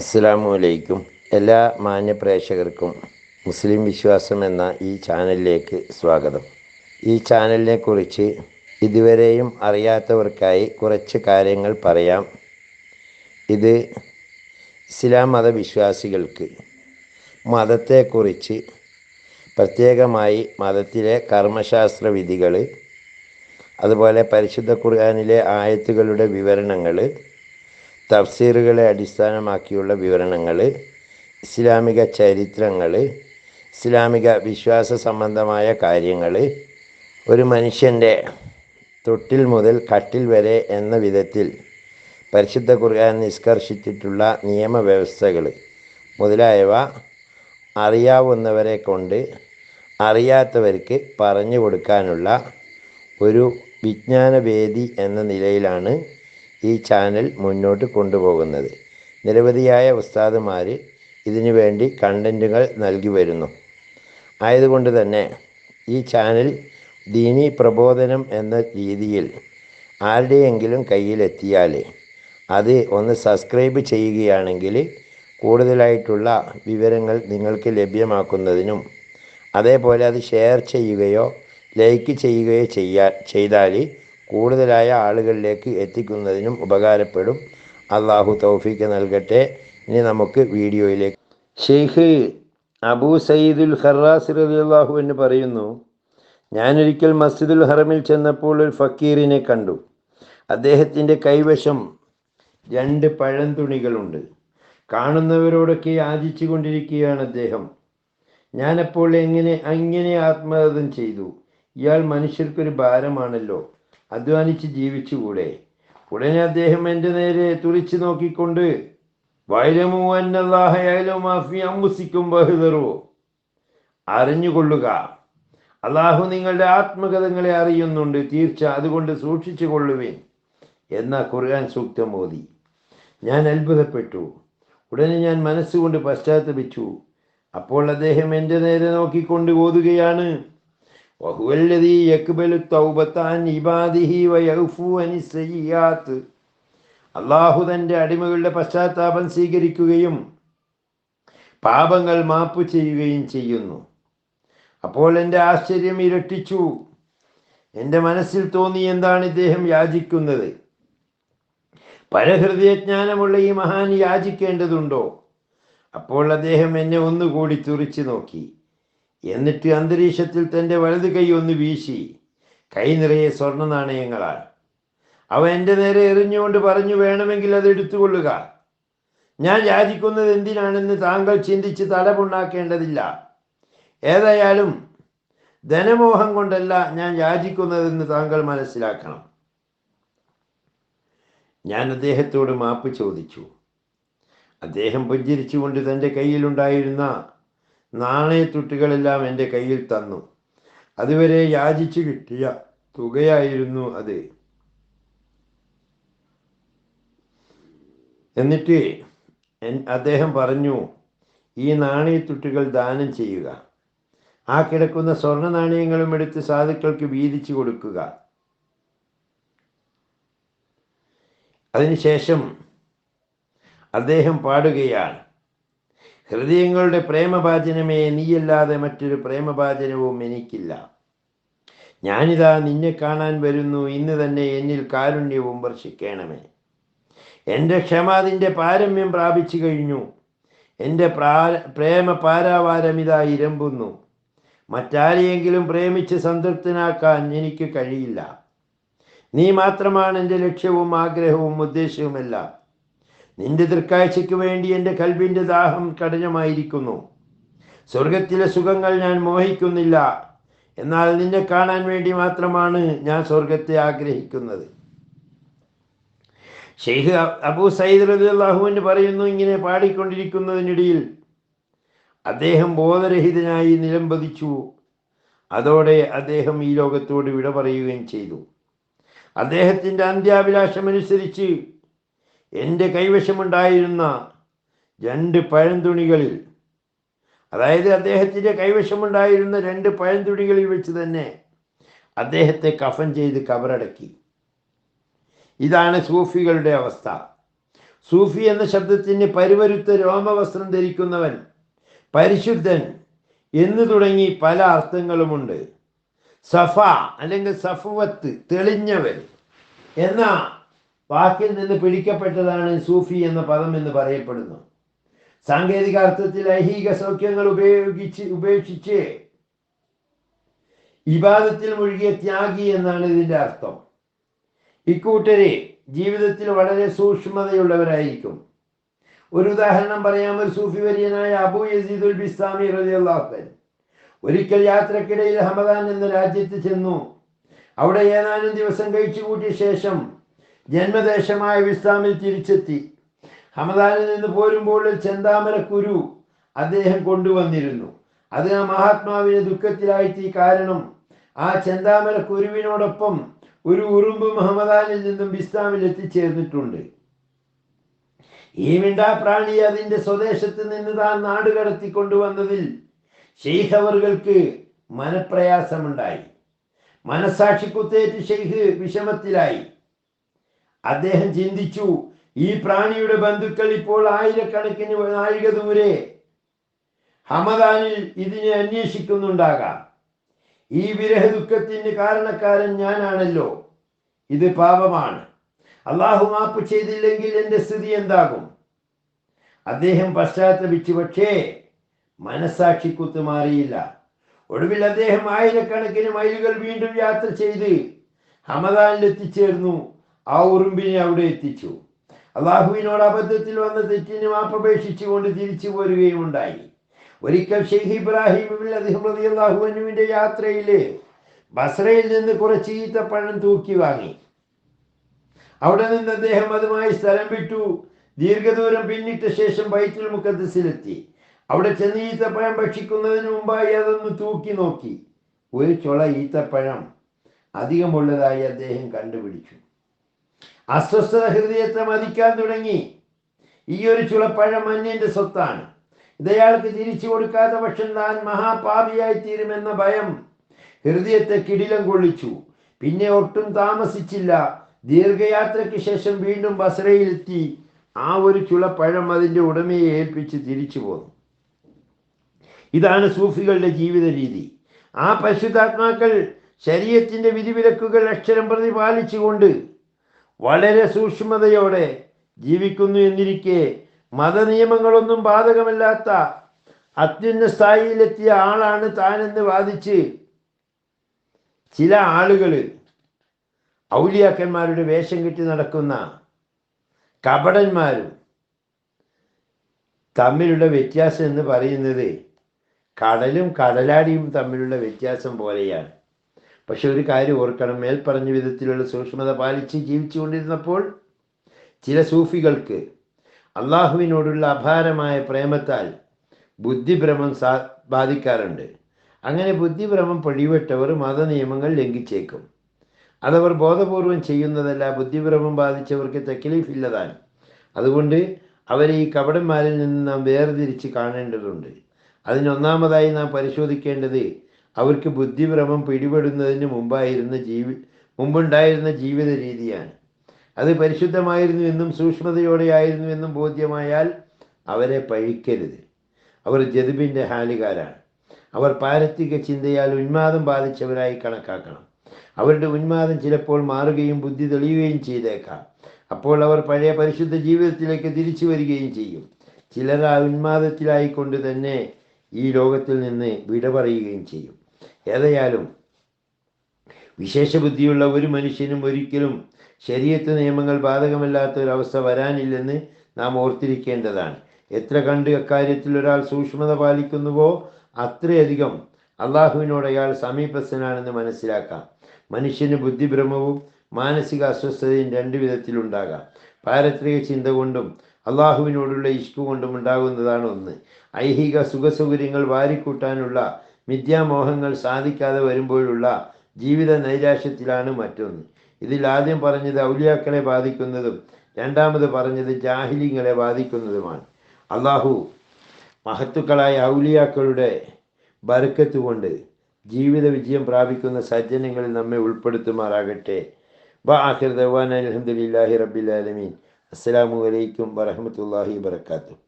അസ്സലാമു അലൈക്കും. എല്ലാ മാന്യ പ്രേക്ഷകർക്കും മുസ്ലിം വിശ്വാസം എന്ന ഈ ചാനലിലേക്ക് സ്വാഗതം. ഈ ചാനലിനെ കുറിച്ച് ഇതുവരെയും അറിയാത്തവർക്കായി കുറച്ച് കാര്യങ്ങൾ പറയാം. ഇത് ഇസ്ലാം മതവിശ്വാസികൾക്ക് മതത്തെക്കുറിച്ച്, പ്രത്യേകമായി മതത്തിലെ കർമ്മശാസ്ത്ര വിധികൾ, അതുപോലെ പരിശുദ്ധ ഖുർആനിലെ ആയത്തുകളുടെ വിവരണങ്ങൾ, തഫ്സീറുകളെ അടിസ്ഥാനമാക്കിയുള്ള വിവരണങ്ങൾ, ഇസ്ലാമിക ചരിത്രങ്ങൾ, ഇസ്ലാമിക വിശ്വാസ സംബന്ധമായ കാര്യങ്ങൾ, ഒരു മനുഷ്യൻ്റെ തൊട്ടിൽ മുതൽ കട്ടിൽ വരെ എന്ന വിധത്തിൽ പരിശുദ്ധ ഖുർആൻ നിഷ്കർഷിച്ചിട്ടുള്ള നിയമവ്യവസ്ഥകൾ മുതലായവ അറിയാവുന്നവരെ കൊണ്ട് അറിയാത്തവർക്ക് പറഞ്ഞു കൊടുക്കാനുള്ള ഒരു വിജ്ഞാനവേദി എന്ന നിലയിലാണ് ഈ ചാനൽ മുന്നോട്ട് കൊണ്ടുപോകുന്നത്. നിരവധിയായ ഉസ്താദുമാർ ഇതിനു വേണ്ടി കണ്ടൻറ്റുകൾ നൽകി വരുന്നു. ആയതുകൊണ്ട് തന്നെ ഈ ചാനൽ ദീനി പ്രബോധനം എന്ന രീതിയിൽ ആരുടെയെങ്കിലും കയ്യിലെത്തിയാൽ അത് ഒന്ന് സബ്സ്ക്രൈബ് ചെയ്യുകയാണെങ്കിൽ കൂടുതലായിട്ടുള്ള വിവരങ്ങൾ നിങ്ങൾക്ക് ലഭ്യമാക്കുന്നതിനും, അതേപോലെ അത് ഷെയർ ചെയ്യുകയോ ലൈക്ക് ചെയ്യുകയോ ചെയ്താൽ കൂടുതലായ ആളുകളിലേക്ക് എത്തിക്കുന്നതിനും ഉപകാരപ്പെടും. അള്ളാഹു തൗഫീഖ് നൽകട്ടെ. ഇനി നമുക്ക് വീഡിയോയിലേക്ക്. ഷെയ്ഖ് അബൂ സയ്യിദുൽ ഖറാസി റളിയല്ലാഹു അൻഹു പറയുന്നു, ഞാനൊരിക്കൽ മസ്ജിദുൽ ഹറമിൽ ചെന്നപ്പോൾ ഒരു ഫക്കീറിനെ കണ്ടു. അദ്ദേഹത്തിൻ്റെ കൈവശം 2 പഴന്തുണികളുണ്ട്. കാണുന്നവരോടൊക്കെ യാചിച്ചു കൊണ്ടിരിക്കുകയാണ് അദ്ദേഹം. ഞാനപ്പോൾ അങ്ങനെ ആത്മഹത്യം ചെയ്തു. ഇയാൾ മനുഷ്യർക്കൊരു ഭാരമാണല്ലോ, അധ്വാനിച്ച് ജീവിച്ചുകൂടെ? ഉടനെ അദ്ദേഹം എൻ്റെ നേരെ തുറിച്ചു നോക്കിക്കൊണ്ട്, വഅലമു അന്നല്ലാഹ യഅലമു മാ ഫീ അൻഫുസികും ഫഹ്ദറൂ, അറിഞ്ഞുകൊള്ളുക, അള്ളാഹു നിങ്ങളുടെ ആത്മകഥങ്ങളെ അറിയുന്നുണ്ട്, തീർച്ച, അതുകൊണ്ട് സൂക്ഷിച്ചു കൊള്ളുവിൻ എന്ന ഖുർആൻ സൂക്തം ഓതി. ഞാൻ അത്ഭുതപ്പെട്ടു. ഉടനെ ഞാൻ മനസ്സുകൊണ്ട് പശ്ചാത്തപിച്ചു. അപ്പോൾ അദ്ദേഹം എൻ്റെ നേരെ നോക്കിക്കൊണ്ട് ഓതുകയാണ്, വഹുവല്ലദീ യഖ്ബലു തൗബത അൻ ഇബാദിഹി വയഅഫു അനിസ് സയ്യിആത്ത്. അല്ലാഹു തൻ്റെ അടിമകളുടെ പശ്ചാത്താപം സ്വീകരിക്കുകയും പാപങ്ങൾ മാപ്പ് ചെയ്യുകയും ചെയ്യുന്നു. അപ്പോൾ എൻ്റെ ആശ്ചര്യം ഇരട്ടിച്ചു. എൻ്റെ മനസ്സിൽ തോന്നി, എന്താണ് ഇദ്ദേഹം യാചിക്കുന്നത്? പരഹൃദയജ്ഞാനമുള്ള ഈ മഹാൻ യാചിക്കേണ്ടതുണ്ടോ? അപ്പോൾ അദ്ദേഹം എന്നെ ഒന്നുകൂടി തുറിച്ചു നോക്കി. എന്നിട്ട് അന്തരീക്ഷത്തിൽ തൻ്റെ വലത് കൈ ഒന്ന് വീശി, കൈ നിറയെ സ്വർണ്ണ നാണയങ്ങളാണ്. അവ എൻ്റെ നേരെ എറിഞ്ഞുകൊണ്ട് പറഞ്ഞു, വേണമെങ്കിൽ അത് എടുത്തുകൊള്ളുക. ഞാൻ യാചിക്കുന്നത് എന്തിനാണെന്ന് താങ്കൾ ചിന്തിച്ച് തലപുണ്ണാക്കേണ്ടതില്ല. ഏതായാലും ധനമോഹം കൊണ്ടല്ല ഞാൻ യാചിക്കുന്നതെന്ന് താങ്കൾ മനസ്സിലാക്കണം. ഞാൻ അദ്ദേഹത്തോട് മാപ്പ് ചോദിച്ചു. അദ്ദേഹം പുഞ്ചിരിച്ചുകൊണ്ട് തൻ്റെ കയ്യിലുണ്ടായിരുന്ന നാണയത്തുട്ടുകളെല്ലാം എൻ്റെ കയ്യിൽ തന്നു. അതുവരെ യാചിച്ചു കിട്ടിയ തുകയായിരുന്നു അത്. എന്നിട്ട് അദ്ദേഹം പറഞ്ഞു, ഈ നാണയത്തുട്ടുകൾ ദാനം ചെയ്യുക. ആ കിടക്കുന്ന സ്വർണ്ണ നാണയങ്ങളും എടുത്ത് സാധുക്കൾക്ക് വീതിച്ചു കൊടുക്കുക. അതിനുശേഷം അദ്ദേഹം പാടുകയാണ്, ഹൃദയങ്ങളുടെ പ്രേമഭാജനമേ, നീയല്ലാതെ മറ്റൊരു പ്രേമഭാജനവും എനിക്കില്ല. ഞാനിതാ നിന്നെ കാണാൻ വരുന്നു. ഇന്ന് തന്നെ എന്നിൽ കാരുണ്യവും വർഷിക്കണമേ. എൻ്റെ ക്ഷമാതിൻ്റെ പാരമ്യം പ്രാപിച്ചു കഴിഞ്ഞു. എൻ്റെ പ്രേമ പാരാവാരമിതാ ഇരമ്പുന്നു. മറ്റാരെയെങ്കിലും പ്രേമിച്ച് സംതൃപ്തനാക്കാൻ എനിക്ക് കഴിയില്ല. നീ മാത്രമാണ് എൻ്റെ ലക്ഷ്യവും ആഗ്രഹവും ഉദ്ദേശവുമെല്ലാം. നിന്റെ തൃക്കാഴ്ചയ്ക്ക് വേണ്ടി എൻ്റെ കൽബിൻ്റെ ദാഹം കഠിനമായിരിക്കുന്നു. സ്വർഗത്തിലെ സുഖങ്ങൾ ഞാൻ മോഹിക്കുന്നില്ല. എന്നാൽ നിന്നെ കാണാൻ വേണ്ടി മാത്രമാണ് ഞാൻ സ്വർഗത്തെ ആഗ്രഹിക്കുന്നത്. ഷെയ്ഖ് അബൂ സയ്യിദ് റളിയല്ലാഹു അൻഹു പറയുന്നു, ഇങ്ങനെ പാടിക്കൊണ്ടിരിക്കുന്നതിനിടയിൽ അദ്ദേഹം ബോധരഹിതനായി നിലംപതിച്ചു. അതോടെ അദ്ദേഹം ഈ ലോകത്തോട് വിട പറയുകയും ചെയ്തു. അദ്ദേഹത്തിൻ്റെ അന്ത്യാഭിലാഷമനുസരിച്ച് എൻ്റെ കൈവശമുണ്ടായിരുന്ന 2 പഴന്തുണികളിൽ, അതായത് അദ്ദേഹത്തിൻ്റെ കൈവശമുണ്ടായിരുന്ന 2 പഴന്തുണികളിൽ വെച്ച് തന്നെ അദ്ദേഹത്തെ കഫൻ ചെയ്ത് കബറടക്കി. ഇതാണ് സൂഫികളുടെ അവസ്ഥ. സൂഫി എന്ന ശബ്ദത്തിന് പരിവരുത്ത രോമവസ്ത്രം ധരിക്കുന്നവൻ, പരിശുദ്ധൻ എന്ന് തുടങ്ങി പല അർത്ഥങ്ങളുമുണ്ട്. സഫ അല്ലെങ്കിൽ സഫവത്ത്, തെളിഞ്ഞവൻ എന്ന വാക്കിൽ നിന്ന് പിടിക്കപ്പെട്ടതാണ് സൂഫി എന്ന പദം എന്ന് പറയപ്പെടുന്നു. സാങ്കേതിക അർത്ഥത്തിൽ ഐഹിക സൗഖ്യങ്ങൾ ഉപേക്ഷിച്ച് ഇബാദത്തിൽ മുഴുകിയ ത്യാഗി എന്നാണ് ഇതിൻ്റെ അർത്ഥം. ഇക്കൂട്ടരെ ജീവിതത്തിൽ വളരെ സൂക്ഷ്മതയുള്ളവരായിരിക്കും. ഒരു ഉദാഹരണം പറയാം. ഒരു സൂഫി വര്യനായ അബൂ യസീദുൽ ബിസ്താമി റളിയല്ലാഹു അൻഹു ഒരിക്കൽ യാത്രക്കിടയിൽ ഹമദാൻ എന്ന രാജ്യത്ത് ചെന്നു. അവിടെ ഏതാനും ദിവസം കഴിച്ചു കൂട്ടിയ ശേഷം ജന്മദേശമായ ബിസ്താമിൽ തിരിച്ചെത്തി. ഹമദാനിൽ നിന്ന് പോരുമ്പോൾ ചെന്താമര കുരു അദ്ദേഹം കൊണ്ടുവന്നിരുന്നു. അത് ആ മഹാത്മാവിന് ദുഃഖത്തിലായിത്തീ. കാരണം ആ ചെന്താമര കുരുവിനോടൊപ്പം ഒരു ഉറുമ്പ് ഹമദാനിൽ നിന്നും ബിസ്താമിൽ എത്തിച്ചേർന്നിട്ടുണ്ട്. ഈ മിണ്ടാപ്രാണി അതിൻ്റെ സ്വദേശത്ത് നിന്ന് താൻ നാട് കടത്തിക്കൊണ്ടുവന്നതിൽ ഷെയ്ഖ് അവർക്ക് മനപ്രയാസമുണ്ടായി. മനസാക്ഷി കുത്തേറ്റ് ഷെയ്ഖ് വിഷമത്തിലായി. അദ്ദേഹം ചിന്തിച്ചു, ഈ പ്രാണിയുടെ ബന്ധുക്കൾ ഇപ്പോൾ ആയിരക്കണക്കിന് നാഴിക ദൂരെ ഹമദാനിൽ ഇതിനെ അന്വേഷിക്കുന്നുണ്ടാകാം. ഈ വിരഹ ദുഃഖത്തിന് കാരണക്കാരൻ ഞാനാണല്ലോ. ഇത് പാപമാണ്. അള്ളാഹു മാപ്പ് ചെയ്തില്ലെങ്കിൽ എൻ്റെ സ്ഥിതി എന്താകും? അദ്ദേഹം പശ്ചാത്തപിച്ചു. പക്ഷേ മനസാക്ഷി കുത്ത് മാറിയില്ല. ഒടുവിൽ അദ്ദേഹം ആയിരക്കണക്കിന് മൈലുകൾ വീണ്ടും യാത്ര ചെയ്ത് ഹമദാനിൽ എത്തിച്ചേർന്നു. ആ ഉറുമ്പിനെ അവിടെ എത്തിച്ചു. അള്ളാഹുവിനോട് അബദ്ധത്തിൽ വന്ന തെറ്റിന് മാപ്പപേക്ഷിച്ചുകൊണ്ട് തിരിച്ചു പോരുകയും ഉണ്ടായി. ഒരിക്കൽ ഷെയ്ഖ് ഇബ്രാഹിം റളിയല്ലാഹു അൻഹുവിന്റെ യാത്രയില് ബസ്രയിൽ നിന്ന് കുറച്ച് ഈത്തപ്പഴം തൂക്കി വാങ്ങി. അവിടെ നിന്ന് അദ്ദേഹം അതുമായി സ്ഥലം വിട്ടു. ദീർഘദൂരം പിന്നിട്ട ശേഷം ബൈത്തുൽ മുഖദ്ദസിലെത്തി. അവിടെ ചെന്ന് ഈത്തപ്പഴം ഭക്ഷിക്കുന്നതിന് മുമ്പായി അതൊന്ന് തൂക്കി നോക്കി. ഒരു ചുള ഈത്തപ്പഴം അധികമുള്ളതായി അദ്ദേഹം കണ്ടുപിടിച്ചു. അസ്വസ്ഥത ഹൃദയത്തെ മതിക്കാൻ തുടങ്ങി. ഈ ഒരു ചുളപ്പഴം അന്യന്റെ സ്വത്താണ്. ഇതയാൾക്ക് തിരിച്ചു കൊടുക്കാത്ത പക്ഷം താൻ മഹാപാപിയായി തീരുമെന്ന ഭയം ഹൃദയത്തെ കിടിലം കൊള്ളിച്ചു. പിന്നെ ഒട്ടും താമസിച്ചില്ല. ദീർഘയാത്രയ്ക്ക് ശേഷം വീണ്ടും ബസ്രയിലെത്തി. ആ ഒരു ചുളപ്പഴം അതിൻ്റെ ഉടമയെ ഏൽപ്പിച്ച് തിരിച്ചു പോന്നു. ഇതാണ് സൂഫികളുടെ ജീവിത രീതി. ആ പരിശുദ്ധാത്മാക്കൾ ശരീഅത്തിന്റെ വിധിവിലക്കുകൾ അക്ഷരം പ്രതി പാലിച്ചുകൊണ്ട് വളരെ സൂക്ഷ്മതയോടെ ജീവിക്കുന്നു എന്നിരിക്കെ മതനിയമങ്ങളൊന്നും ബാധകമല്ലാത്ത അത്യുന്ന സ്ഥായിയിലെത്തിയ ആളാണ് താനെന്ന് വാദിച്ച് ചില ആളുകൾ ഔലിയാക്കന്മാരുടെ വേഷം കെട്ടി നടക്കുന്ന കപടന്മാരും തമ്മിലുള്ള വ്യത്യാസം എന്ന് പറയുന്നത് കടലും കടലാടിയും തമ്മിലുള്ള വ്യത്യാസം പോലെയാണ്. പക്ഷെ ഒരു കാര്യം ഓർക്കണം, മേൽപ്പറഞ്ഞ വിധത്തിലുള്ള സൂക്ഷ്മത പാലിച്ച് ജീവിച്ചു കൊണ്ടിരുന്നപ്പോൾ ചില സൂഫികൾക്ക് അള്ളാഹുവിനോടുള്ള അപാരമായ പ്രേമത്താൽ ബുദ്ധിഭ്രമം ബാധിക്കാറുണ്ട്. അങ്ങനെ ബുദ്ധിഭ്രമം പിടിപെട്ടവർ മതനിയമങ്ങൾ ലംഘിച്ചേക്കും. അതവർ ബോധപൂർവം ചെയ്യുന്നതല്ല. ബുദ്ധിഭ്രമം ബാധിച്ചവർക്ക് തക്ലീഫില്ലതാണ്. അതുകൊണ്ട് അവരെ ഈ കപടന്മാരിൽ നിന്ന് നാം വേർതിരിച്ച് കാണേണ്ടതുണ്ട്. അതിനൊന്നാമതായി നാം പരിശോധിക്കേണ്ടത് അവർക്ക് ബുദ്ധിഭ്രമം പിടിപെടുന്നതിന് മുമ്പുണ്ടായിരുന്ന ജീവിത രീതിയാണ്. അത് പരിശുദ്ധമായിരുന്നു എന്നും സൂക്ഷ്മതയോടെ ആയിരുന്നു എന്നും ബോധ്യമായാൽ അവരെ പഴിക്കരുത്. അവർ ജദ്ബിൻ്റെ ഹാലുകാരാണ്. അവർ പാരത്രിക ചിന്തയാൽ ഉന്മാദം ബാധിച്ചവരായി കണക്കാക്കണം. അവരുടെ ഉന്മാദം ചിലപ്പോൾ മാറുകയും ബുദ്ധി തെളിയുകയും ചെയ്തേക്കാം. അപ്പോൾ അവർ പഴയ പരിശുദ്ധ ജീവിതത്തിലേക്ക് തിരിച്ചു വരികയും ചെയ്യും. ചിലർ ആ ഉന്മാദത്തിലായിക്കൊണ്ട് തന്നെ ഈ ലോകത്തിൽ നിന്ന് വിട പറയുകയും ചെയ്യും. ഏതായാലും വിശേഷ ബുദ്ധിയുള്ള ഒരു മനുഷ്യനും ഒരിക്കലും ശരീഅത്ത് നിയമങ്ങൾ ബാധകമല്ലാത്ത ഒരവസ്ഥ വരാനില്ലെന്ന് നാം ഓർത്തിരിക്കേണ്ടതാണ്. എത്ര കണ്ട് അക്കാര്യത്തിൽ ഒരാൾ സൂക്ഷ്മത പാലിക്കുന്നുവോ അത്രയധികം അള്ളാഹുവിനോട് അയാൾ സമീപസ്ഥനാണെന്ന് മനസ്സിലാക്കാം. മനുഷ്യന് ബുദ്ധിഭ്രമവും മാനസിക അസ്വസ്ഥതയും രണ്ടു വിധത്തിലുണ്ടാകാം. പാരത്രിക ചിന്ത കൊണ്ടും അള്ളാഹുവിനോടുള്ള ഇഷ്ക് കൊണ്ടും ഉണ്ടാകുന്നതാണ് ഒന്ന്. ഐഹിക സുഖസൗകര്യങ്ങൾ വാരിക്കൂട്ടാനുള്ള മിഥ്യാമോഹങ്ങൾ സാധിക്കാതെ വരുമ്പോഴുള്ള ജീവിത നൈരാശ്യത്തിലാണ് മറ്റൊന്ന്. ഇതിൽ ആദ്യം പറഞ്ഞത് ഔലിയാക്കളെ ബാധിക്കുന്നതും രണ്ടാമത് പറഞ്ഞത് ജാഹിലിങ്ങളെ ബാധിക്കുന്നതുമാണ്. അള്ളാഹു മഹത്തുക്കളായ ഔലിയാക്കളുടെ ബർക്കത്ത് കൊണ്ട് ജീവിത വിജയം പ്രാപിക്കുന്ന സജ്ജനങ്ങളിൽ നമ്മെ ഉൾപ്പെടുത്തുമാറാകട്ടെ. വ ആഖിർ ദഅ്വാനാ അൽഹംദുലില്ലാഹി റബ്ബിൽ ആലമീൻ. അസ്സലാമു അലൈക്കും വറഹ്മത്തുള്ളാഹി വബറകാതുഹു.